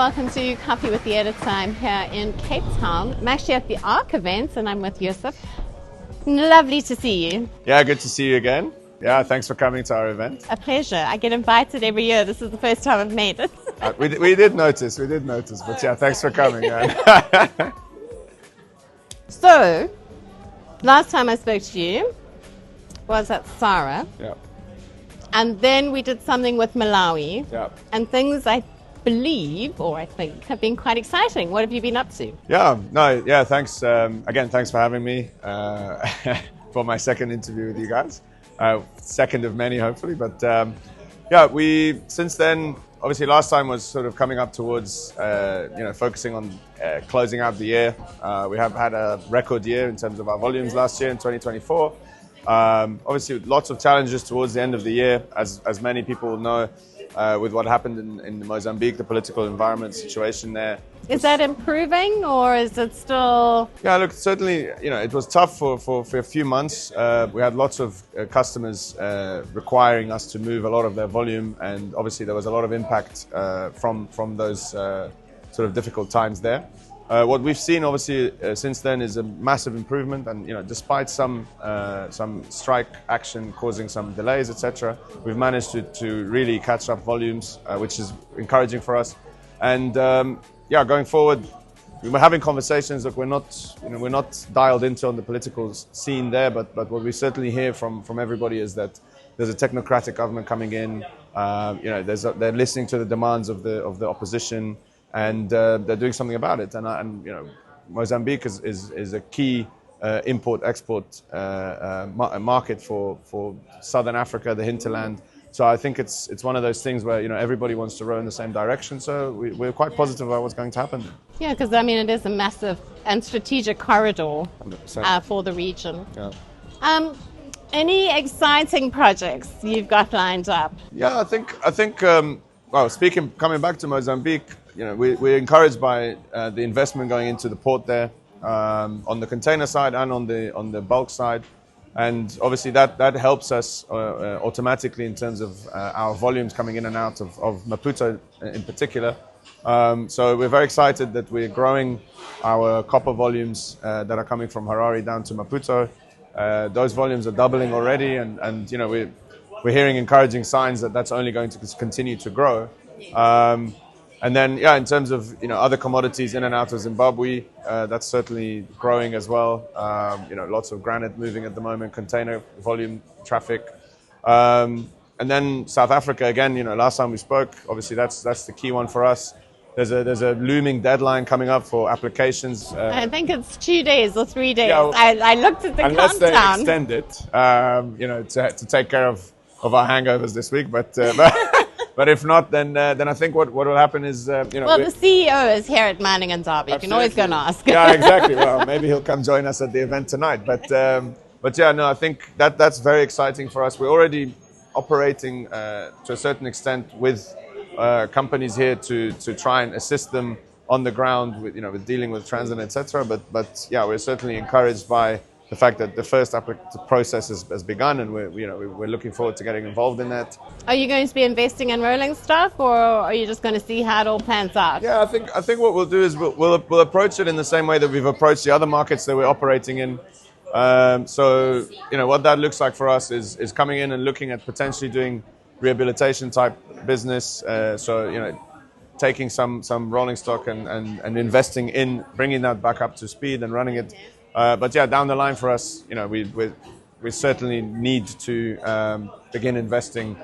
welcome to Coffee with the Editor. I'm here in Cape Town. I'm actually at the ARC event and I'm with Youssef. Lovely to see you. Yeah, good to see you again. Yeah, thanks for coming to our event. A pleasure. I get invited every year. This is the first time I've made it. We did notice, but yeah, thanks for coming. So, last time I spoke to you was at Sarah. Yeah. And then we did something with Malawi. Yeah. And things I believe, or I think, have been quite exciting. What have you been up to? Thanks. Again, thanks for having me for my second interview with you guys. Second of many, hopefully. But we since then, obviously last time was sort of coming up towards, focusing on closing out the year. We have had a record year in terms of our volumes last year in 2024. Obviously, lots of challenges towards the end of the year, as many people know, with what happened in Mozambique, the political environment situation there. Is that improving, or is it still? Yeah, look, certainly, it was tough for a few months. We had lots of customers requiring us to move a lot of their volume, and obviously there was a lot of impact from those sort of difficult times there. What we've seen, obviously, since then is a massive improvement, and despite some strike action causing some delays, etc., we've managed to really catch up volumes, which is encouraging for us. And going forward, we're having conversations. Look, we're not dialed into on the political scene there, but what we certainly hear from everybody is that there's a technocratic government coming in. They're listening to the demands of the opposition. And they're doing something about it. And Mozambique is a key import-export market for Southern Africa, the hinterland. So I think it's one of those things where everybody wants to row in the same direction. So we're quite positive about what's going to happen. Yeah, because it is a massive and strategic corridor for the region. Yeah. Any exciting projects you've got lined up? Yeah, I think. Coming back to Mozambique. We're encouraged by the investment going into the port there, on the container side and on the bulk side, and obviously that helps us automatically in terms of our volumes coming in and out of Maputo in particular. So we're very excited that we're growing our copper volumes that are coming from Harare down to Maputo. Those volumes are doubling already, and we're hearing encouraging signs that that's only going to continue to grow. And then, in terms of other commodities in and out of Zimbabwe, that's certainly growing as well. Lots of granite moving at the moment, container volume traffic, and then South Africa again. Last time we spoke, obviously that's the key one for us. There's a looming deadline coming up for applications. I think it's 2 days or 3 days. Yeah, I looked at the unless countdown. Unless they extend it, to take care of our hangovers this week, but. But if not, then I think what will happen is Well, the CEO is here at Mining Indaba. You can always go and ask. Yeah, exactly. Well, maybe he'll come join us at the event tonight. But I think that's very exciting for us. We're already operating to a certain extent with companies here to try and assist them on the ground with dealing with transit, etc. But we're certainly encouraged by the fact that the first process has begun, and we're looking forward to getting involved in that. Are you going to be investing in rolling stuff, or are you just going to see how it all pans out? Yeah, I think what we'll do is we'll approach it in the same way that we've approached the other markets that we're operating in. So what that looks like for us is coming in and looking at potentially doing rehabilitation type business. Taking some rolling stock and investing in bringing that back up to speed and running it. Down the line for us, we certainly need to begin investing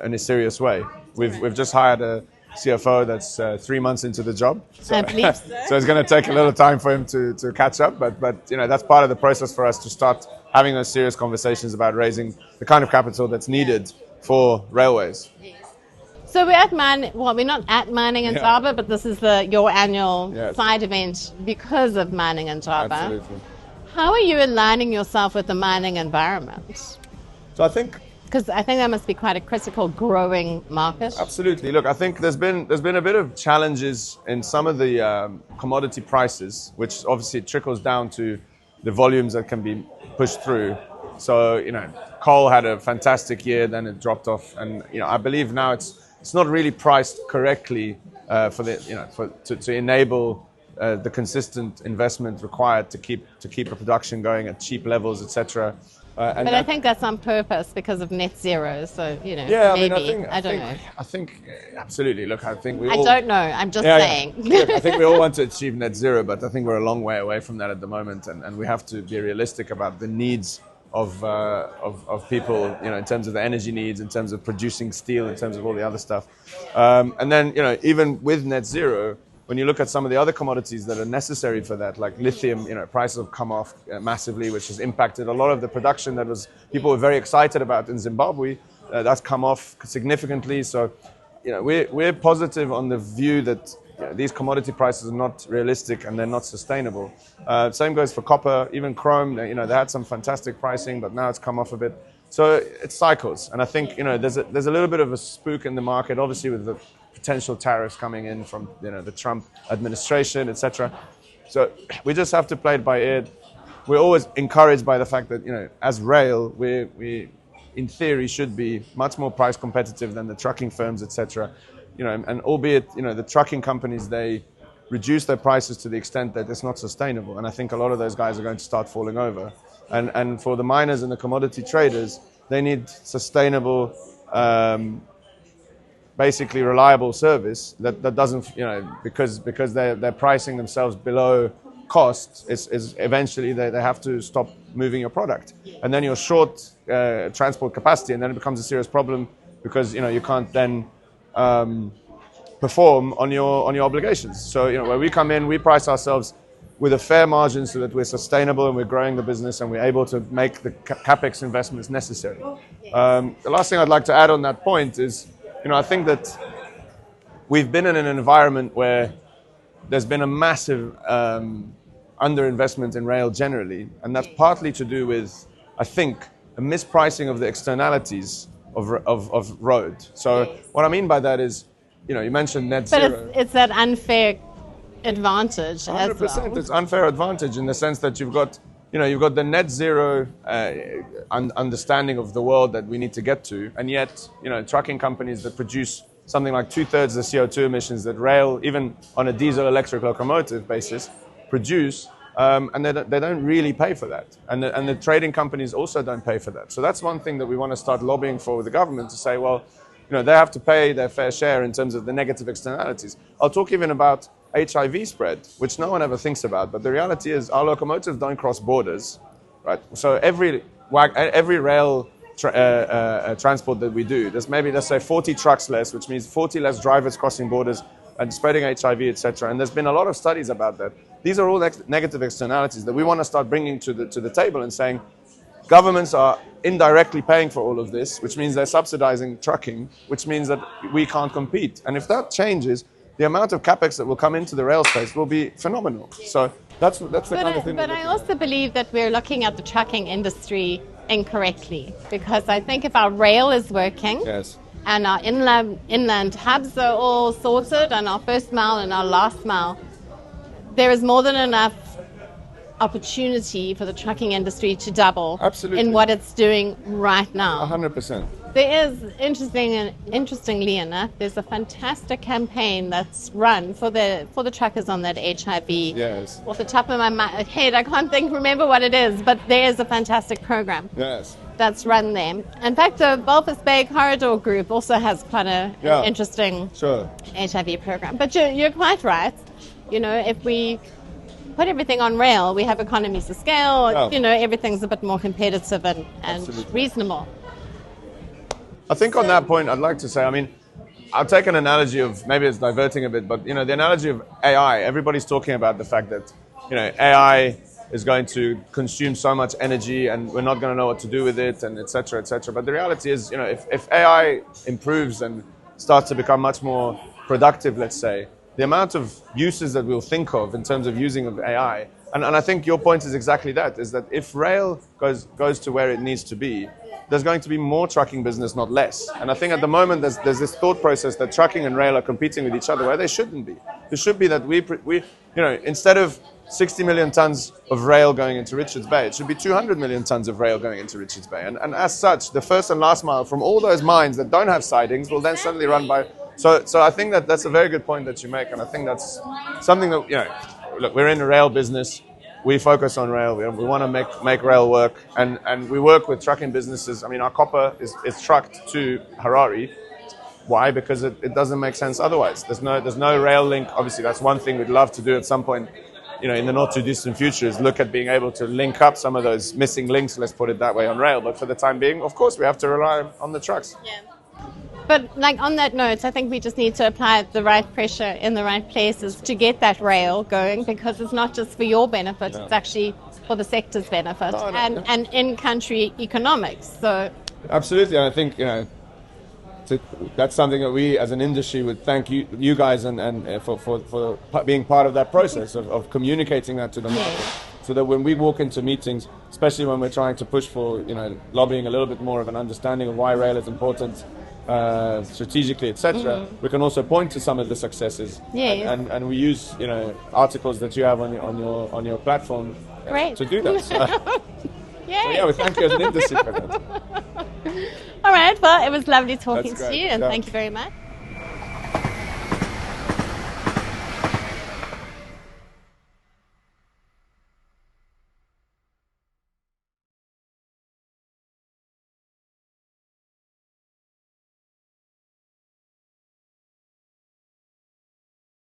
in a serious way. We've just hired a CFO that's 3 months into the job, so it's going to take a little time for him to catch up. But that's part of the process for us to start having those serious conversations about raising the kind of capital that's needed for railways. So we're at we're not at Mining Indaba, but this is your annual side event because of Mining Indaba. Absolutely. How are you aligning yourself with the mining environment? So I think that must be quite a critical growing market. Absolutely. Look, I think there's been a bit of challenges in some of the commodity prices, which obviously trickles down to the volumes that can be pushed through. So coal had a fantastic year, then it dropped off, and I believe now it's it's not really priced correctly to enable the consistent investment required to keep a production going at cheap levels, etc. But I think that's on purpose because of net zero. So, yeah, maybe. I don't know. I think absolutely. Look, I think I don't know. I'm just saying. Yeah. Look, I think we all want to achieve net zero, but I think we're a long way away from that at the moment, and we have to be realistic about the needs of people, in terms of the energy needs, in terms of producing steel, in terms of all the other stuff. And then, even with net zero, when you look at some of the other commodities that are necessary for that, like lithium, prices have come off massively, which has impacted a lot of the production that people were very excited about in Zimbabwe. That's come off significantly. So, we're positive on the view that these commodity prices are not realistic and they're not sustainable. Same goes for copper, even chrome. They had some fantastic pricing, but now it's come off a bit. So it cycles, and I think there's a little bit of a spook in the market, obviously with the potential tariffs coming in from the Trump administration, etc. So we just have to play it by ear. We're always encouraged by the fact that as rail, we in theory should be much more price competitive than the trucking firms, etc. And albeit the trucking companies, they reduce their prices to the extent that it's not sustainable, and I think a lot of those guys are going to start falling over. And for the miners and the commodity traders, they need sustainable, basically reliable service that doesn't, because they're pricing themselves below cost, is eventually they have to stop moving your product. And then you're short transport capacity, and then it becomes a serious problem because, you can't then perform on your obligations. So, where we come in, we price ourselves with a fair margin so that we're sustainable and we're growing the business and we're able to make the capex investments necessary. The last thing I'd like to add on that point is, I think that we've been in an environment where there's been a massive underinvestment in rail generally, and that's partly to do with, I think, a mispricing of the externalities of road. So what I mean by that is, you mentioned net zero. But it's that unfair advantage 100%, as well. It's unfair advantage in the sense that you've got the net zero understanding of the world that we need to get to, and yet trucking companies that produce something like 2/3 the CO2 emissions that rail, even on a diesel electric locomotive basis, produce, and they don't really pay for that, and the trading companies also don't pay for that. So that's one thing that we want to start lobbying for with the government, to say, well, they have to pay their fair share in terms of the negative externalities. I'll talk even about HIV spread, which no one ever thinks about, but the reality is our locomotives don't cross borders, right? So every rail transport that we do, there's maybe, let's say, 40 trucks less, which means 40 less drivers crossing borders and spreading HIV, etc. And there's been a lot of studies about that. These are all negative externalities that we want to start bringing to the table and saying, governments are indirectly paying for all of this, which means they're subsidizing trucking, which means that we can't compete. And if that changes, the amount of capex that will come into the rail space will be phenomenal. So that's the kind of thing. But I also believe that we're looking at the trucking industry incorrectly, because I think if our rail is working, yes, and our inland hubs are all sorted, and our first mile and our last mile, there is more than enough opportunity for the trucking industry to double. Absolutely. In what it's doing right now. 100%. There is, interestingly enough, there's a fantastic campaign that's run for the truckers on that HIV. Yes. Off the top of my head, I can't remember what it is, but there is a fantastic program. Yes. That's run there. In fact, the Walvis Bay Corridor Group also has quite an interesting HIV program. But you're quite right. If we put everything on rail, we have economies of scale. Everything's a bit more competitive and reasonable. I think on that point, I'd like to say, I'll take an analogy of, maybe it's diverting a bit, but the analogy of AI. Everybody's talking about the fact that AI is going to consume so much energy and we're not going to know what to do with it, and et cetera, et cetera. But the reality is, if AI improves and starts to become much more productive, let's say, the amount of uses that we'll think of in terms of using of AI, and I think your point is exactly that, is that if rail goes to where it needs to be, there's going to be more trucking business, not less. And I think at the moment there's this thought process that trucking and rail are competing with each other, where they shouldn't be. It should be that we instead of 60 million tons of rail going into Richards Bay. It should be 200 million tons of rail going into Richards Bay. And as such, the first and last mile from all those mines that don't have sidings will then suddenly run by... So I think that's a very good point that you make. And I think that's something that, look, we're in the rail business. We focus on rail. We want to make rail work. And we work with trucking businesses. I mean, our copper is trucked to Harare. Why? Because it doesn't make sense otherwise. There's no rail link. Obviously, that's one thing we'd love to do at some point, in the not too distant future, is look at being able to link up some of those missing links, let's put it that way, on rail. But for the time being, of course, we have to rely on the trucks. Yeah. But on that note, I think we just need to apply the right pressure in the right places to get that rail going, because it's not just for your benefit, it's actually for the sector's benefit and in-country economics. So absolutely, and I think, that's something that we as an industry would thank you guys and for being part of that process of communicating that to the market, so that when we walk into meetings, especially when we're trying to push for lobbying a little bit more of an understanding of why rail is important strategically, etc., we can also point to some of the successes, and we use articles that you have on your platform to do that. So we thank you as an industry for that. All right, well, it was lovely talking to you, and thank you very much.